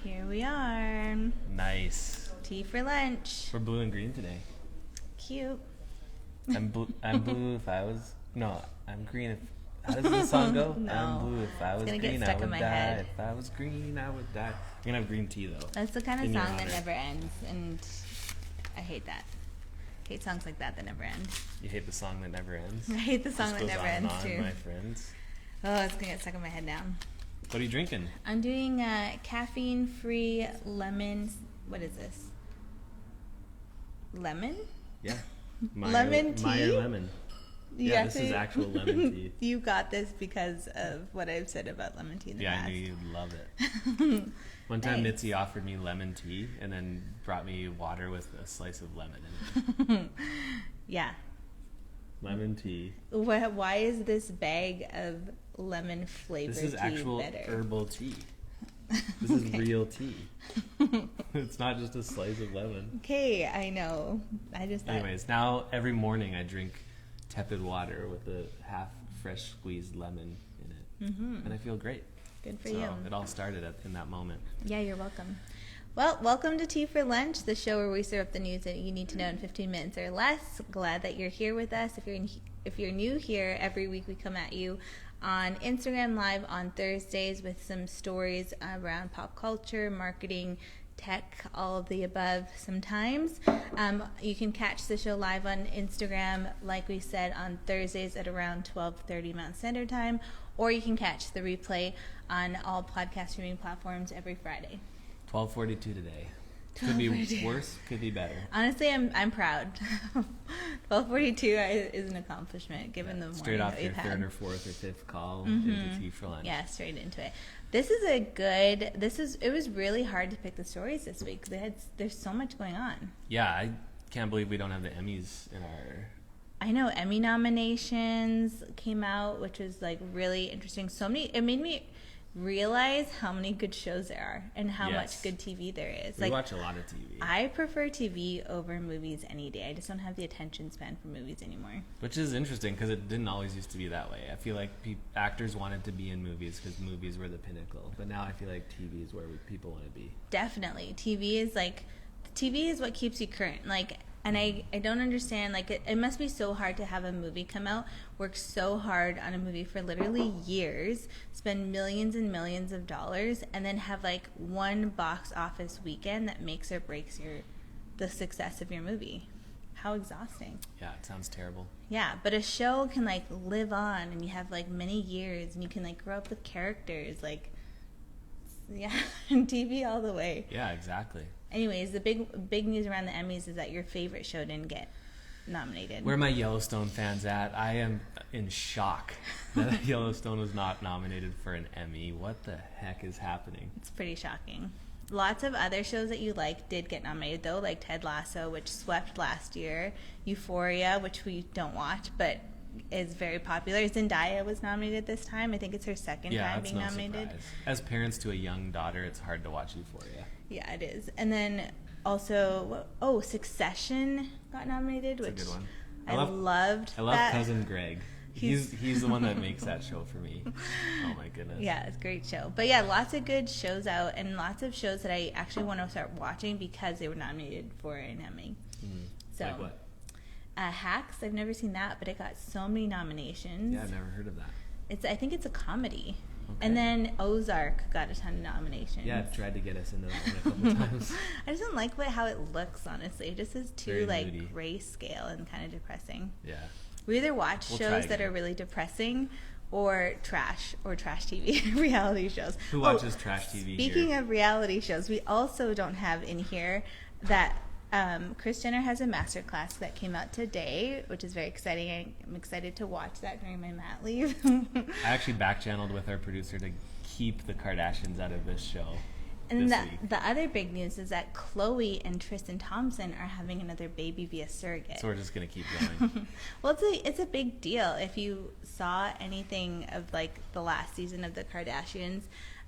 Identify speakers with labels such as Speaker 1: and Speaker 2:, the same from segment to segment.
Speaker 1: Here we are.
Speaker 2: Nice.
Speaker 1: Tea for lunch.
Speaker 2: We're blue and green today.
Speaker 1: Cute.
Speaker 2: I'm blue if I was... No, I'm green if... How does the song go?
Speaker 1: No.
Speaker 2: I'm blue if I was
Speaker 1: It's gonna
Speaker 2: green,
Speaker 1: get stuck
Speaker 2: I would
Speaker 1: in my
Speaker 2: die.
Speaker 1: head.
Speaker 2: If I was green, I would die. I'm gonna have green tea though.
Speaker 1: That's the kind of
Speaker 2: In your
Speaker 1: song that
Speaker 2: honor.
Speaker 1: never ends, and I hate that. I hate songs like that never end.
Speaker 2: You hate the song that never ends?
Speaker 1: I hate the song
Speaker 2: Just
Speaker 1: that
Speaker 2: goes
Speaker 1: never
Speaker 2: on and
Speaker 1: ends
Speaker 2: on,
Speaker 1: too.
Speaker 2: my friends.
Speaker 1: Oh, it's gonna get stuck in my head now.
Speaker 2: What are you drinking?
Speaker 1: I'm doing caffeine-free lemon. What is this? Lemon?
Speaker 2: Yeah.
Speaker 1: Lemon tea?
Speaker 2: Meyer lemon. Yeah, this is actual lemon tea.
Speaker 1: You got this because of what I've said about lemon tea in the past.
Speaker 2: I knew you'd love it. One time
Speaker 1: Nice.
Speaker 2: Mitzi offered me lemon tea and then brought me water with a slice of lemon in it.
Speaker 1: Yeah.
Speaker 2: Lemon tea.
Speaker 1: Why is this bag of lemon flavored tea
Speaker 2: This is actual
Speaker 1: better?
Speaker 2: herbal tea. This is real tea. It's not just a slice of lemon.
Speaker 1: Okay, I know. I just thought.
Speaker 2: Anyways, now every morning I drink tepid water with a half fresh squeezed lemon in it.
Speaker 1: Mm-hmm.
Speaker 2: And I feel great.
Speaker 1: Good for
Speaker 2: So
Speaker 1: you.
Speaker 2: it all started in that moment.
Speaker 1: Yeah, you're welcome. Well, welcome to Tea for Lunch, the show where we serve up the news that you need to know in 15 minutes or less. Glad that you're here with us. If you're new here, every week we come at you on Instagram Live on Thursdays with some stories around pop culture, marketing, tech, all of the above sometimes. You can catch the show live on Instagram, like we said, on Thursdays at around 12:30 Mountain Standard Time, or you can catch the replay on all podcast streaming platforms every Friday.
Speaker 2: 12:42 today. Could be
Speaker 1: 12:42.
Speaker 2: worse, could be better.
Speaker 1: Honestly, I'm proud. 12:42 is an accomplishment given the morning
Speaker 2: Straight off
Speaker 1: that
Speaker 2: your
Speaker 1: we've had.
Speaker 2: third or fourth or fifth call into Tea for Lunch.
Speaker 1: Yeah, straight into it. It was really hard to pick the stories this week. There's so much going on.
Speaker 2: Yeah, I can't believe we don't have the Emmys in our...
Speaker 1: I know Emmy nominations came out, which was like really interesting. It made me realize how many good shows there are and how much good TV there is.
Speaker 2: We watch a lot of TV.
Speaker 1: I prefer TV over movies any day. I just don't have the attention span for movies anymore.
Speaker 2: Which is interesting because it didn't always used to be that way. I feel like actors wanted to be in movies because movies were the pinnacle. But now I feel like TV is where people want to be.
Speaker 1: Definitely. TV is what keeps you current. And I don't understand, it must be so hard to have a movie come out, work so hard on a movie for literally years, spend millions and millions of dollars, and then have one box office weekend that makes or breaks the success of your movie. How exhausting.
Speaker 2: Yeah, it sounds terrible.
Speaker 1: Yeah, but a show can live on, and you have many years, and you can grow up with characters, yeah, TV all the way.
Speaker 2: Yeah, exactly.
Speaker 1: Anyways, the big news around the Emmys is that your favorite show didn't get nominated.
Speaker 2: Where are my Yellowstone fans at? I am in shock that Yellowstone was not nominated for an Emmy. What the heck is happening?
Speaker 1: It's pretty shocking. Lots of other shows that you did get nominated, though, like Ted Lasso, which swept last year, Euphoria, which we don't watch, but is very popular. Zendaya was nominated this time. I think it's her second time being nominated.
Speaker 2: Surprise. As parents to a young daughter, it's hard to watch Euphoria.
Speaker 1: Yeah, it is. And then also, Succession got nominated,
Speaker 2: That's
Speaker 1: which
Speaker 2: a good one.
Speaker 1: I loved.
Speaker 2: I love Cousin Greg. He's the one that makes that show for me. Oh my goodness.
Speaker 1: Yeah, it's a great show. But yeah, lots of good shows out and lots of shows that I actually want to start watching because they were nominated for an Emmy. So,
Speaker 2: like what?
Speaker 1: Hacks, I've never seen that, but it got so many nominations.
Speaker 2: Yeah, I've never heard of that.
Speaker 1: I think it's a comedy.
Speaker 2: Okay.
Speaker 1: And then Ozark got a ton of nominations.
Speaker 2: Yeah, I've tried to get us into that one a couple times.
Speaker 1: I just don't like how it looks, honestly. It just is too
Speaker 2: Very moody.
Speaker 1: grayscale and kind of depressing.
Speaker 2: Yeah.
Speaker 1: We either watch shows that are really depressing or trash TV reality shows.
Speaker 2: Who watches trash TV
Speaker 1: Speaking
Speaker 2: here?
Speaker 1: of reality shows, we also don't have in here that Kris Jenner has a Masterclass that came out today, which is very exciting. I'm excited to watch that during my mat leave.
Speaker 2: I actually back-channeled with our producer to keep the Kardashians out of this show.
Speaker 1: And
Speaker 2: this week.
Speaker 1: the other big news is that Khloe and Tristan Thompson are having another baby via surrogate.
Speaker 2: So we're just going to keep going.
Speaker 1: Well, it's a big deal. If you saw anything of the last season of the Kardashians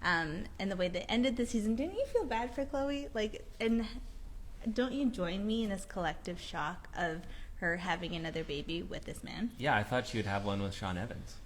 Speaker 1: and the way they ended the season, didn't you feel bad for Khloe? And don't you join me in this collective shock of her having another baby with this man?
Speaker 2: Yeah, I thought she would have one with Sean Evans.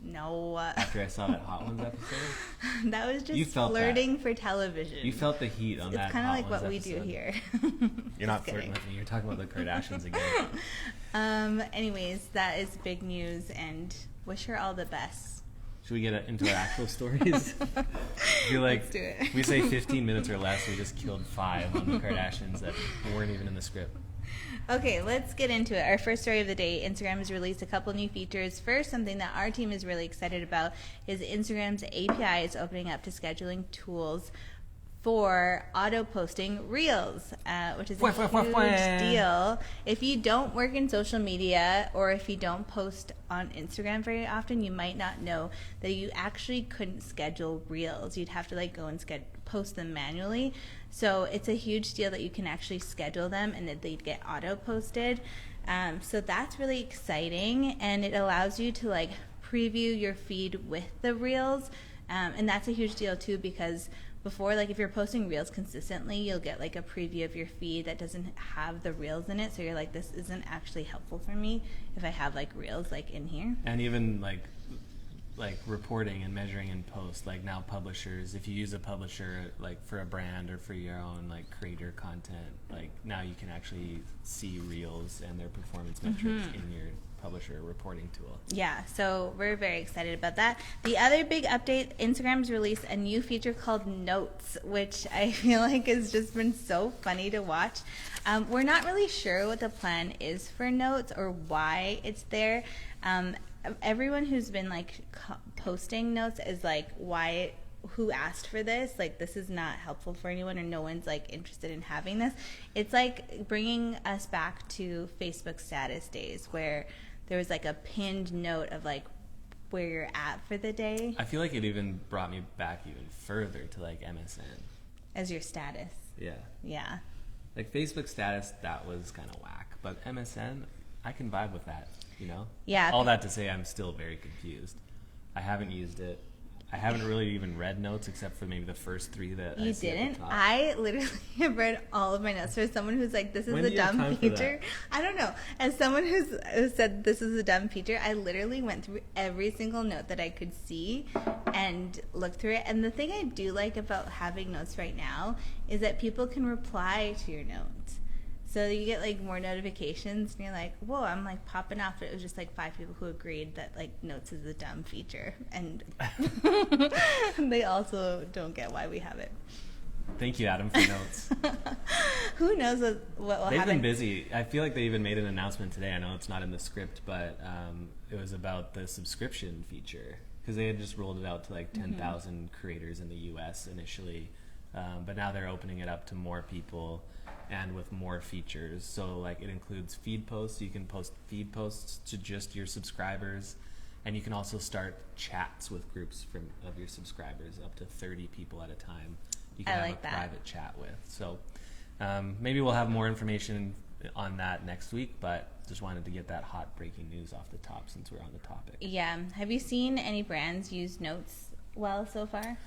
Speaker 1: No.
Speaker 2: After I saw that Hot Ones episode?
Speaker 1: That was just flirting for television.
Speaker 2: You felt the heat on that
Speaker 1: It's kind of
Speaker 2: Hot
Speaker 1: like
Speaker 2: Ones
Speaker 1: what we
Speaker 2: episode.
Speaker 1: do here.
Speaker 2: You're not flirting with me. You're talking about the Kardashians again.
Speaker 1: Anyways, that is big news, and wish her all the best.
Speaker 2: Should we get into our actual stories? I feel like
Speaker 1: Let's do it.
Speaker 2: we say 15 minutes or less, we just killed 5 on the Kardashians that weren't even in the script.
Speaker 1: Okay, let's get into it. Our first story of the day, Instagram has released a couple new features. First, something that our team is really excited about is Instagram's API is opening up to scheduling tools for auto-posting Reels, which is a huge deal. If you don't work in social media or if you don't post on Instagram very often, you might not know that you actually couldn't schedule Reels. You'd have to like go and post them manually. So it's a huge deal that you can actually schedule them and that they'd get auto-posted. So that's really exciting, and it allows you to like preview your feed with the Reels. And that's a huge deal too, because before, like if you're posting Reels consistently, you'll get like a preview of your feed that doesn't have the Reels in it. So you're like, this isn't actually helpful for me if I have like Reels like in here.
Speaker 2: And even like reporting and measuring in post, like now publishers, if you use a publisher like for a brand or for your own like creator content, like now you can actually see Reels and their performance metrics in your publisher reporting tool.
Speaker 1: Yeah, so we're very excited about that. The other big update, Instagram's released a new feature called Notes, which I feel like has just been so funny to watch. We're not really sure what the plan is for Notes or why it's there. Everyone who's been like posting Notes is like, who asked for this? Like, this is not helpful for anyone, or no one's like interested in having this. It's like bringing us back to Facebook status days where there was like a pinned note of like where you're at for the day.
Speaker 2: I feel like it even brought me back even further to like MSN.
Speaker 1: As your status.
Speaker 2: Yeah.
Speaker 1: Yeah.
Speaker 2: Like Facebook status, that was kind of whack. But MSN, I can vibe with that, you know?
Speaker 1: Yeah.
Speaker 2: All that to say, I'm still very confused. I haven't used it. I haven't really even read Notes except for maybe the first 3 that
Speaker 1: you
Speaker 2: I see
Speaker 1: didn't.
Speaker 2: at the top.
Speaker 1: I literally have read all of my notes. For someone who's like, this is a dumb feature. I don't know. As someone who said this is a dumb feature, I literally went through every single note that I could see and looked through it. And the thing I do like about having notes right now is that people can reply to your notes. So you get like more notifications and you're like, whoa, I'm like popping off. But it was just like 5 people who agreed that like Notes is a dumb feature. And they also don't get why we have it.
Speaker 2: Thank you, Adam, for Notes.
Speaker 1: Who knows what will happen?
Speaker 2: They've been busy. I feel like they even made an announcement today. I know it's not in the script, but it was about the subscription feature. Because they had just rolled it out to like 10,000 creators in the U.S. initially. But now they're opening it up to more people and with more features. So like it includes feed posts. You can post feed posts to just your subscribers, and you can also start chats with groups of your subscribers, up to 30 people at a time. You can have a private chat with. So maybe we'll have more information on that next week, but just wanted to get that hot breaking news off the top since we're on the topic.
Speaker 1: Yeah. Have you seen any brands use Notes well so far?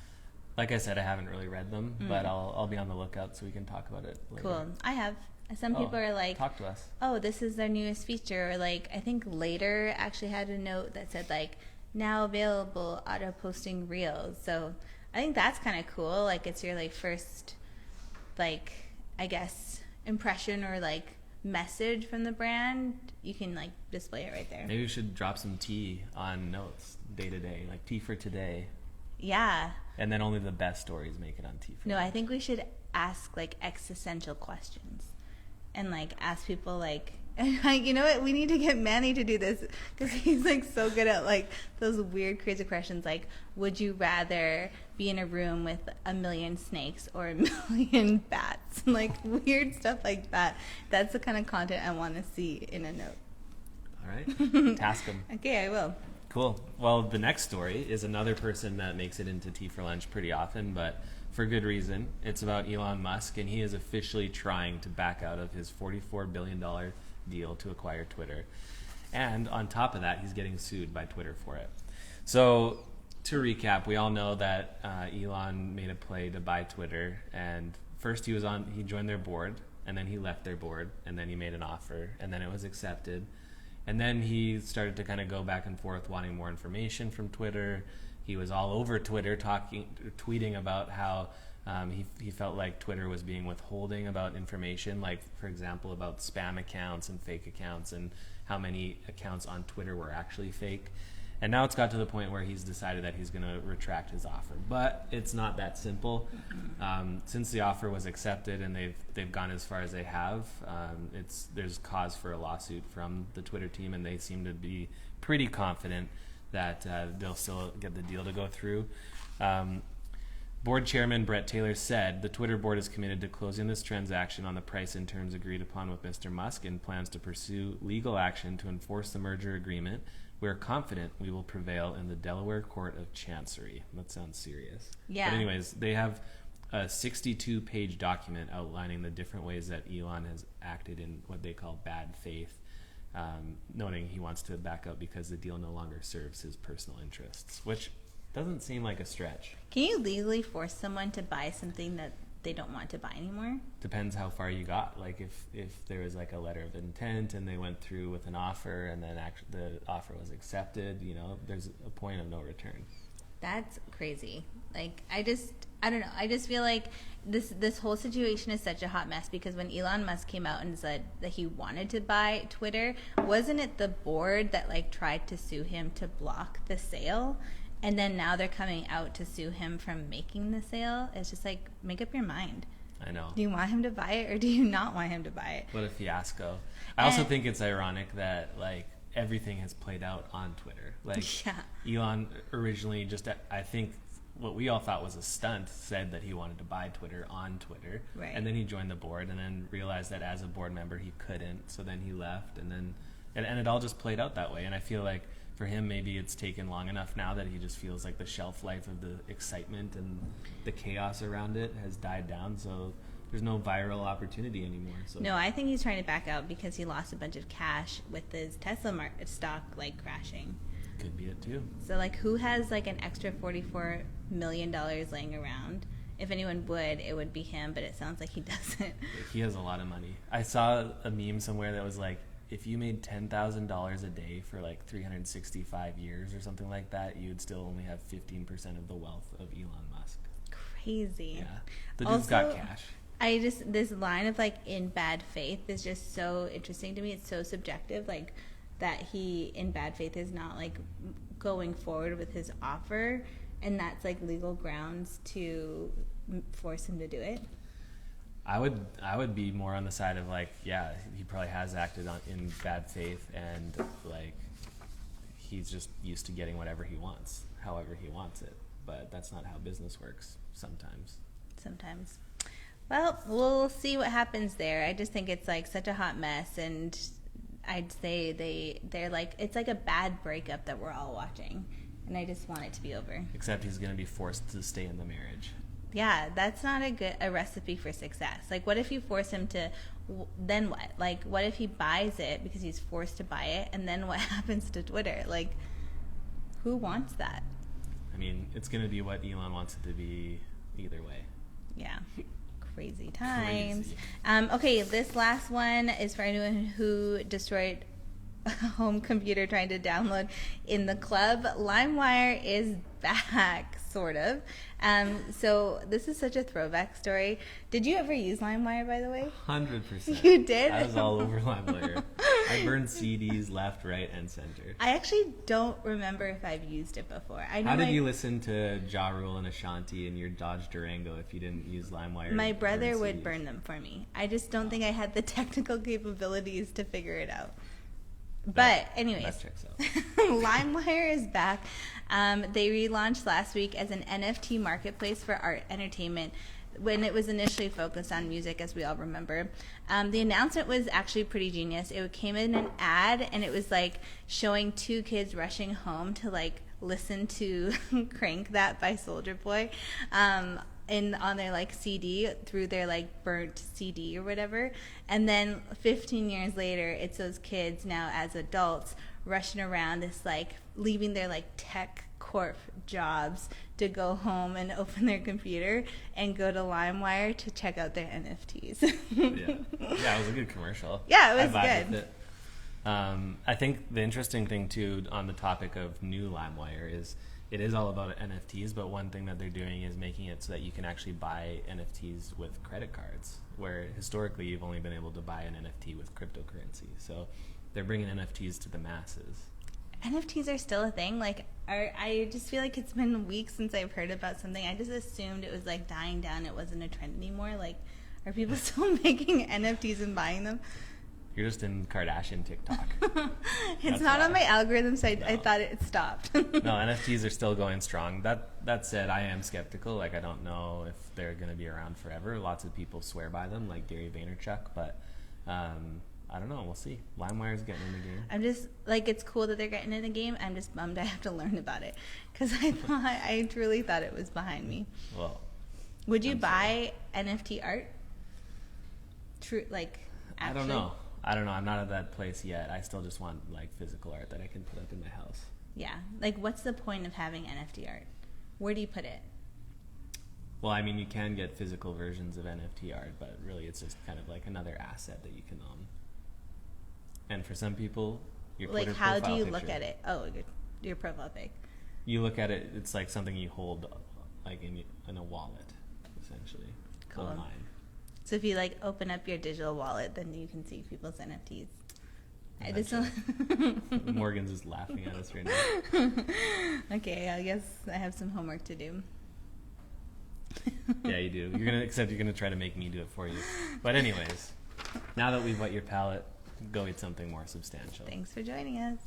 Speaker 2: Like I said, I haven't really read them, but I'll be on the lookout so we can talk about it later.
Speaker 1: Cool. I have. Some people are like,
Speaker 2: talk to us.
Speaker 1: Oh, this is their newest feature. Or like, I think Later actually had a note that said like, now available auto posting Reels. So I think that's kind of cool. Like it's your like first, like, I guess, impression or like message from the brand. You can like display it right there.
Speaker 2: Maybe we should drop some tea on Notes day to day, like tea for today.
Speaker 1: Yeah.
Speaker 2: And then only the best stories make it on tea for
Speaker 1: No,
Speaker 2: today.
Speaker 1: I think we should ask like existential questions and like ask people like, you know what, we need to get Manny to do this because he's like so good at like those weird crazy questions like, would you rather be in a room with 1 million snakes or 1 million bats? Like weird stuff like that. That's the kind of content I want to see in a note.
Speaker 2: All right. Task him.
Speaker 1: Okay, I will.
Speaker 2: Cool. Well, the next story is another person that makes it into Tea for Lunch pretty often, but for good reason. It's about Elon Musk, and he is officially trying to back out of his $44 billion deal to acquire Twitter. And on top of that, he's getting sued by Twitter for it. So to recap, we all know that Elon made a play to buy Twitter, and first he joined their board, and then he left their board, and then he made an offer, and then it was accepted. And then he started to kind of go back and forth wanting more information from Twitter. He was all over Twitter tweeting about how he felt like Twitter was being withholding about information, like, for example, about spam accounts and fake accounts and how many accounts on Twitter were actually fake. And now it's got to the point where he's decided that he's going to retract his offer. But it's not that simple. Since the offer was accepted and they've gone as far as they have, there's cause for a lawsuit from the Twitter team, and they seem to be pretty confident that they'll still get the deal to go through. Board chairman Brett Taylor said, "The Twitter board is committed to closing this transaction on the price and terms agreed upon with Mr. Musk and plans to pursue legal action to enforce the merger agreement. We are confident we will prevail in the Delaware Court of Chancery." That sounds serious.
Speaker 1: Yeah.
Speaker 2: But anyways, they have a 62-page document outlining the different ways that Elon has acted in what they call bad faith, noting he wants to back out because the deal no longer serves his personal interests, which doesn't seem like a stretch.
Speaker 1: Can you legally force someone to buy something that they don't want to buy anymore?
Speaker 2: Depends how far you got. Like if there was like a letter of intent and they went through with an offer and then the offer was accepted, there's a point of no return.
Speaker 1: That's crazy. Like, I don't know. I just feel like this whole situation is such a hot mess because when Elon Musk came out and said that he wanted to buy Twitter, wasn't it the board that like tried to sue him to block the sale? And then now they're coming out to sue him from making the sale. It's just like, make up your mind.
Speaker 2: I know.
Speaker 1: Do you want him to buy it or do you not want him to buy it?
Speaker 2: What a fiasco. I also think it's ironic that like everything has played out on Twitter. Like Elon originally I think what we all thought was a stunt, said that he wanted to buy Twitter on Twitter.
Speaker 1: Right.
Speaker 2: And then he joined the board and then realized that as a board member he couldn't. So then he left and it all just played out that way. And I feel like for him, maybe it's taken long enough now that he just feels like the shelf life of the excitement and the chaos around it has died down. So there's no viral opportunity anymore. So.
Speaker 1: No, I think he's trying to back out because he lost a bunch of cash with his Tesla stock like crashing.
Speaker 2: Could be it too.
Speaker 1: So like, who has like an extra $44 million laying around? If anyone would, it would be him, but it sounds like he doesn't.
Speaker 2: He has a lot of money. I saw a meme somewhere that was like, if you made $10,000 a day for like 365 years or something like that, you'd still only have 15% of the wealth of Elon Musk.
Speaker 1: Crazy.
Speaker 2: Yeah. The dude's got cash.
Speaker 1: This line of like in bad faith is just so interesting to me. It's so subjective, like that he in bad faith is not like going forward with his offer, and that's like legal grounds to force him to do it.
Speaker 2: I would be more on the side of like, yeah, he probably has acted in bad faith and like he's just used to getting whatever he wants, however he wants it. But that's not how business works sometimes. Well, we'll see what happens there. I just think it's like such a hot mess, and I'd say they're like, it's like a bad breakup that we're all watching, and I just want it to be over. Except he's going to be forced to stay in the marriage. Yeah, that's not a recipe for success. Like, what if you force him to, then what? Like, what if he buys it because he's forced to buy it, and then what happens to Twitter? Like, who wants that? I mean, it's going to be what Elon wants it to be either way. Yeah. Crazy times. Crazy. Okay, this last one is for anyone who destroyed a home computer trying to download in the club. LimeWire is back, sort of. So this is such a throwback story. Did you ever use LimeWire, by the way? 100%. You did? I was all over LimeWire. I burned CDs left, right, and center. I actually don't remember if I've used it before. How did you listen to Ja Rule and Ashanti in your Dodge Durango if you didn't use LimeWire? My brother would burn them for me. I just don't think I had the technical capabilities to figure it out. But anyways, that checks out. LimeWire is back. They relaunched last week as an NFT marketplace for art entertainment when it was initially focused on music, as we all remember. The announcement was actually pretty genius. It came in an ad, and it was like showing two kids rushing home to like listen to Crank That by Soulja Boy on their like CD through their like burnt CD or whatever. And then 15 years later, it's those kids now as adults rushing around this like leaving their like tech corp jobs to go home and open their computer and go to LimeWire to check out their NFTs. Yeah, it was a good commercial. Yeah, it was good. I think the interesting thing too on the topic of new LimeWire is it is all about NFTs, but one thing that they're doing is making it so that you can actually buy NFTs with credit cards, where historically you've only been able to buy an NFT with cryptocurrency. So they're bringing NFTs to the masses.
Speaker 1: NFTs are still a thing. Like, I just feel like it's been weeks since I've heard about something. I just assumed it was like dying down. It wasn't a trend anymore. Like, are people still making NFTs and buying them?
Speaker 2: You're just in Kardashian TikTok.
Speaker 1: It's not on my algorithm, so I thought it stopped.
Speaker 2: No, NFTs are still going strong. That said, I am skeptical. Like, I don't know if they're going to be around forever. Lots of people swear by them, like Gary Vaynerchuk, but I don't know. We'll see. LimeWire's getting in the game.
Speaker 1: I'm just, like, it's cool that they're getting in the game. I'm just bummed I have to learn about it, because I truly thought it was behind me.
Speaker 2: Well,
Speaker 1: would you buy NFT art? True, like, actually?
Speaker 2: I don't know. I'm not at that place yet. I still just want like physical art that I can put up in my house.
Speaker 1: Yeah. Like, what's the point of having NFT art? Where do you put it?
Speaker 2: Well, I mean, you can get physical versions of NFT art, but really it's just kind of like another asset that you can own. And for some people, your Twitter
Speaker 1: like, how do you
Speaker 2: picture,
Speaker 1: look at it? Oh, your profile pic.
Speaker 2: You look at it, it's like something you hold like in a wallet, essentially.
Speaker 1: Cool.
Speaker 2: Online.
Speaker 1: So if you like open up your digital wallet, then you can see people's NFTs.
Speaker 2: Morgan's just laughing at us right now.
Speaker 1: Okay, I guess I have some homework to do.
Speaker 2: Yeah, you do. Except you're gonna try to make me do it for you. But anyways, now that we've whet your palate, go eat something more substantial.
Speaker 1: Thanks for joining us.